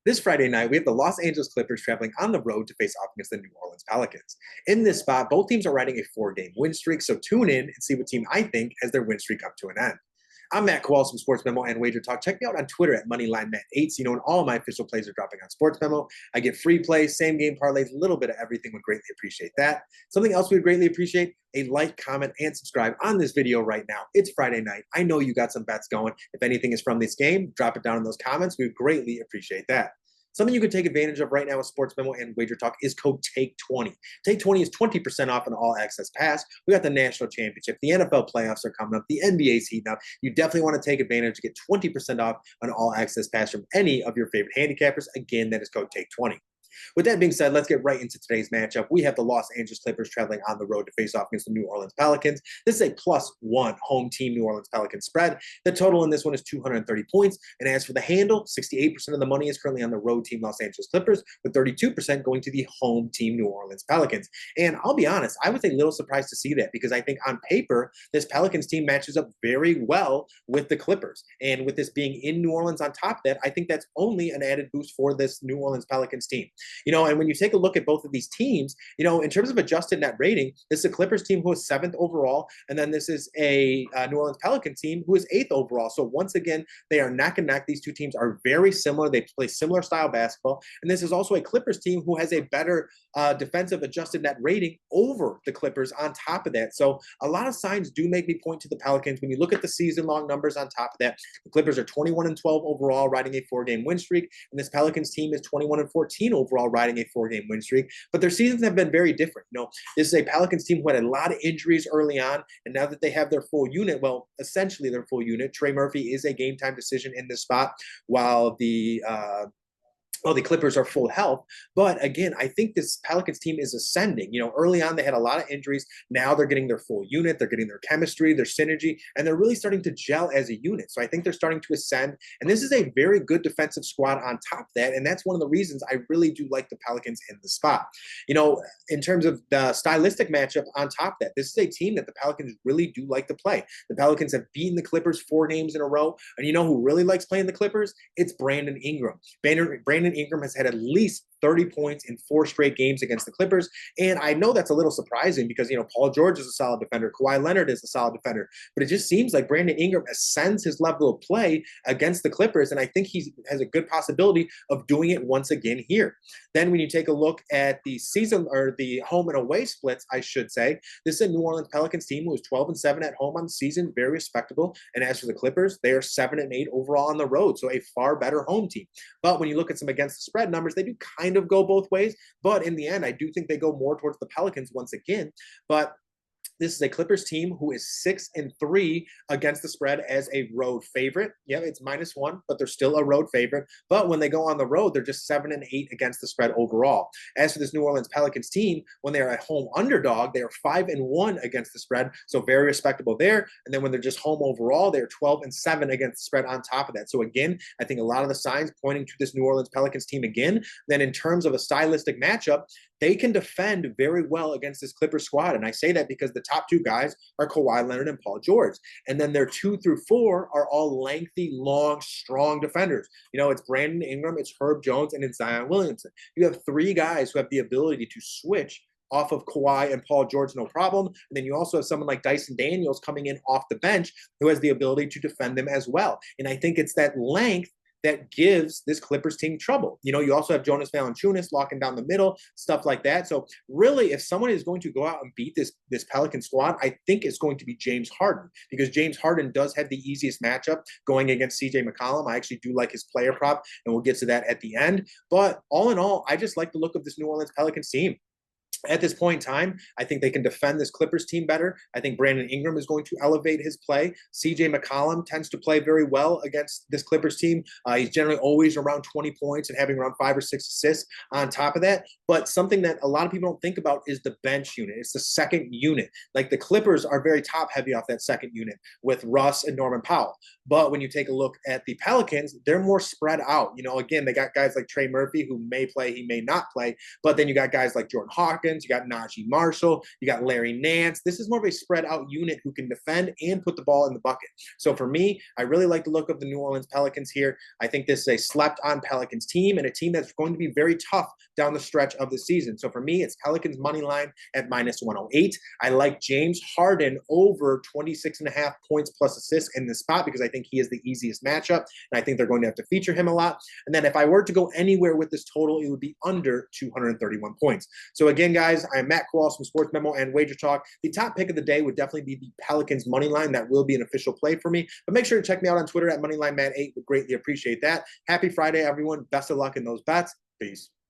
This Friday night, we have the Los Angeles Clippers traveling on the road to face off against the New Orleans Pelicans. In this spot, both teams are riding a 4-game win streak, so tune in and see what team I think has their win streak come to an end. I'm Matt Kowal from Sports Memo and WagerTalk. Check me out on Twitter at MoneylineMatt8 so you know when all of my official plays are dropping on Sports Memo. I get free plays, same game parlays, a little bit of everything. Would greatly appreciate that. Something else we would greatly appreciate, a like, comment, and subscribe on this video right now. It's Friday night. I know you got some bets going. If anything is from this game, drop it down in those comments. We would greatly appreciate that. Something you can take advantage of right now with Sports Memo and WagerTalk is code TAKE20. TAKE20 is 20% off an all-access pass. We got the national championship. The NFL playoffs are coming up. The NBA's heating up. You definitely want to take advantage to get 20% off an all-access pass from any of your favorite handicappers. Again, that is code TAKE20. With that being said, let's get right into today's matchup. We have the Los Angeles Clippers traveling on the road to face off against the New Orleans Pelicans. This is a +1 home team New Orleans Pelicans spread. The total in this one is 230 points. And as for the handle, 68% of the money is currently on the road team Los Angeles Clippers, with 32% going to the home team New Orleans Pelicans. And I'll be honest, I was a little surprised to see that because I think on paper, this Pelicans team matches up very well with the Clippers. And with this being in New Orleans on top of that, I think that's only an added boost for this New Orleans Pelicans team. And when you take a look at both of these teams, in terms of adjusted net rating, this is a Clippers team who is 7th overall, and then this is a New Orleans Pelican team who is 8th overall. So once again, they are neck and neck. These two teams are very similar. They play similar style basketball, and this is also a Clippers team who has a better defensive adjusted net rating over the Clippers on top of that. So a lot of signs do make me point to the Pelicans. When you look at the season-long numbers on top of that, the Clippers are 21-12 overall, riding a 4-game win streak, and this Pelicans team is 21-14 overall, riding a 4-game win streak. But their seasons have been very different. This is a Pelicans team who had a lot of injuries early on, and now that they have their full unit, well, essentially their full unit, Trey Murphy is a game-time decision in this spot, while the Clippers are full health. But again, I think this Pelicans team is ascending. Early on, they had a lot of injuries. Now they're getting their full unit. They're getting their chemistry, their synergy, and they're really starting to gel as a unit. So I think they're starting to ascend. And this is a very good defensive squad on top of that. And that's one of the reasons I really do like the Pelicans in the spot. In terms of the stylistic matchup on top of that, this is a team that the Pelicans really do like to play. The Pelicans have beaten the Clippers 4 games in a row. And you know who really likes playing the Clippers? It's Brandon Ingram. Brandon Ingram has had at least 30 points in 4 straight games against the Clippers. And I know that's a little surprising because, Paul George is a solid defender. Kawhi Leonard is a solid defender. But it just seems like Brandon Ingram ascends his level of play against the Clippers. And I think he has a good possibility of doing it once again here. Then when you take a look at the season or the home and away splits, I should say, this is a New Orleans Pelicans team who is 12-7 at home on the season, very respectable. And as for the Clippers, they are 7-8 overall on the road. So a far better home team. But when you look at some against the spread numbers, they do kind of go both ways. But in the end, I do think they go more towards the Pelicans once again. But this is a Clippers team who is 6-3 against the spread as a road favorite. Yeah, it's -1, but they're still a road favorite. But when they go on the road, they're just 7-8 against the spread overall. As for this New Orleans Pelicans team, when they are at home underdog, they are 5-1 against the spread, so very respectable there. And then when they're just home overall, they're 12-7 against the spread on top of that. So again, I think a lot of the signs pointing to this New Orleans Pelicans team again. Then in terms of a stylistic matchup, they can defend very well against this Clippers squad. And I say that because the top 2 guys are Kawhi Leonard and Paul George. And then their 2 through 4 are all lengthy, long, strong defenders. It's Brandon Ingram, it's Herb Jones, and it's Zion Williamson. You have 3 guys who have the ability to switch off of Kawhi and Paul George, no problem. And then you also have someone like Dyson Daniels coming in off the bench who has the ability to defend them as well. And I think it's that length that gives this Clippers team trouble. You also have Jonas Valanciunas locking down the middle, stuff like that. So really, if someone is going to go out and beat this Pelican squad, I think it's going to be James Harden, because James Harden does have the easiest matchup going against CJ McCollum. I actually do like his player prop, and we'll get to that at the end. But all in all, I just like the look of this New Orleans Pelicans team. At this point in time, I think they can defend this Clippers team better. I think Brandon Ingram is going to elevate his play. CJ McCollum tends to play very well against this Clippers team. He's generally always around 20 points and having around 5 or 6 assists on top of that. But something that a lot of people don't think about is the bench unit. It's the second unit. Like the Clippers are very top heavy off that second unit with Russ and Norman Powell. But when you take a look at the Pelicans, they're more spread out. Again, they got guys like Trey Murphy who may play, he may not play. But then you got guys like Jordan Hawkins, Pelicans. You got Najee Marshall. You got Larry Nance. This is more of a spread out unit who can defend and put the ball in the bucket. So for me, I really like the look of the New Orleans Pelicans here. I think this is a slept on Pelicans team and a team that's going to be very tough down the stretch of the season. So for me, it's Pelicans money line at -108. I like James Harden over 26.5 points plus assists in this spot because I think he is the easiest matchup. And I think they're going to have to feature him a lot. And then if I were to go anywhere with this total, it would be under 231 points. So again, guys, I'm Matt Kowal from Sports Memo and Wager Talk. The top pick of the day would definitely be the Pelicans money line. That will be an official play for me. But make sure to check me out on Twitter at MoneylineMatt8. Would greatly appreciate that. Happy Friday, everyone. Best of luck in those bets. Peace.